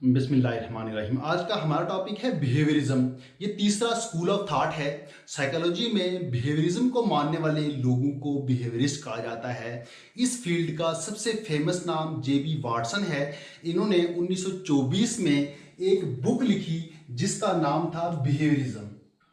बिस्मिल्लाहिर्रहमानिर्रहीम। आज का हमारा टॉपिक है बिहेवियरिज्म। ये तीसरा स्कूल ऑफ थॉट है। साइकोलॉजी में बिहेवियरिज्म को मानने वाले लोगों को बिहेवियरिस्ट कहा जाता है। इस फील्ड का सबसे फेमस नाम जेबी वाटसन है। इन्होंने 1924 में एक बुक लिखी जिसका नाम था बिहेवियरिज्म।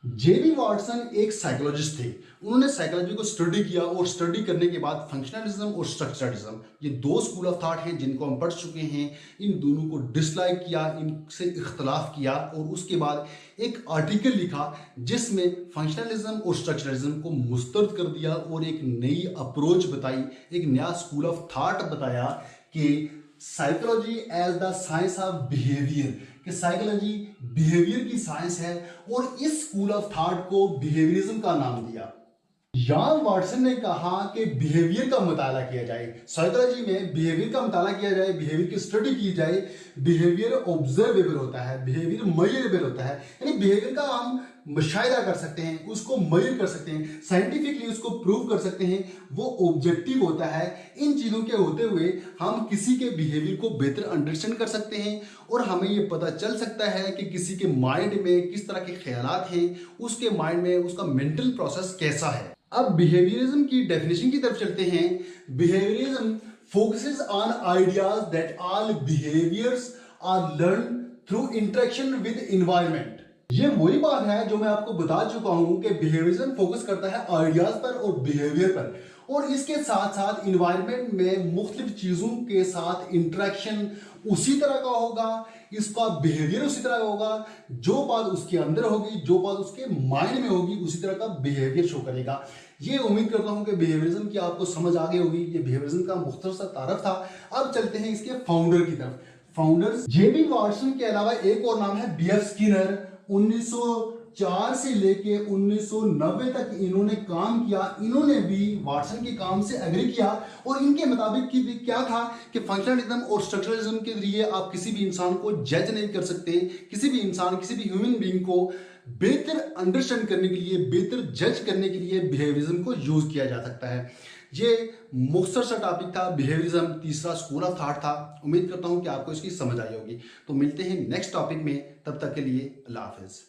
जेबी वाटसन एक साइकोलॉजिस्ट थे। उन्होंने साइकोलॉजी को स्टडी किया और स्टडी करने के बाद फंक्शनलिज्म और स्ट्रक्चरलिज्म, ये दो स्कूल ऑफ थॉट हैं जिनको हम पढ़ चुके हैं। इन दोनों को डिसलाइक किया, इनसे इख्तलाफ किया और उसके बाद एक आर्टिकल लिखा जिसमें फंक्शनलिज्म और स्ट्रक्चरलिज्म को मुस्तरद कर दिया और एक नई अप्रोच बताई, एक नया स्कूल ऑफ थॉट बताया कि psychology as the science of behaviour, कि साइकोलॉजी बिहेवियर की साइंस है और इस स्कूल ऑफ थॉट को बिहेवियरिज्म का नाम दिया। यान वाटसन ने कहा कि बिहेवियर का मुताला किया जाए, साइकोलॉजी में बिहेवियर का मुताला किया जाए, बिहेवियर की स्टडी की जाए। बिहेवियर ऑब्जर्वेबल होता है, बिहेवियर मेजरेबल होता है, यानी बिहेवियर का हम मुशाहिदा कर सकते हैं, उसको मेजर कर सकते हैं, साइंटिफिकली उसको प्रूव कर सकते हैं, वो ऑब्जेक्टिव होता है। इन चीज़ों के होते हुए हम किसी के बिहेवियर को बेहतर अंडरस्टैंड कर सकते हैं और हमें ये पता चल सकता है कि किसी के माइंड में किस तरह के ख्यालात हैं, उसके माइंड में उसका मेंटल प्रोसेस कैसा है। अब बिहेवियरिज्म की डेफिनेशन की तरफ चलते हैं। Behaviourism focuses on ideas that all behaviours are learn through interaction with environment. ये वही बात है जो मैं आपको बता चुका हूं कि बिहेवियरिज्म फोकस करता है आइडियाज पर और बिहेवियर पर, और इसके साथ साथ इन्वायरमेंट में मुख्तलिफ चीज़ों के साथ इंटरेक्शन उसी तरह का होगा, इसका बिहेवियर उसी तरह का होगा। जो बात उसके अंदर होगी, जो बात उसके माइंड में होगी, उसी तरह का बिहेवियर शो करेगा। ये उम्मीद करता हूं कि बिहेवियरिज्म की आपको समझ आ गई होगी। ये बिहेवियरिज्म का मुख्तसर सा तारफ था। अब चलते हैं इसके फाउंडर की तरफ। फाउंडर्स जेबी वाटसन के अलावा एक और नाम है बीएफ स्किनर। 1904 से लेके 1990 तक इन्होंने काम किया। इन्होंने भी वाटसन के काम से एग्री किया और इनके मुताबिक की भी क्या था कि फंक्शनलिज्म और स्ट्रक्चरलिज्म के जरिए आप किसी भी इंसान को जज नहीं कर सकते। किसी भी इंसान, किसी भी ह्यूमन बीइंग को बेहतर अंडरस्टैंड करने के लिए, बेहतर जज करने के लिए बिहेवियरिज्म को यूज किया जा सकता है। ये मुख्तसर सा टॉपिक था। बिहेवियरिज्म तीसरा स्कूल ऑफ थॉट था। उम्मीद करता हूं कि आपको इसकी समझ आई होगी। तो मिलते हैं नेक्स्ट टॉपिक में, तब तक के लिए अल्लाह हाफिज।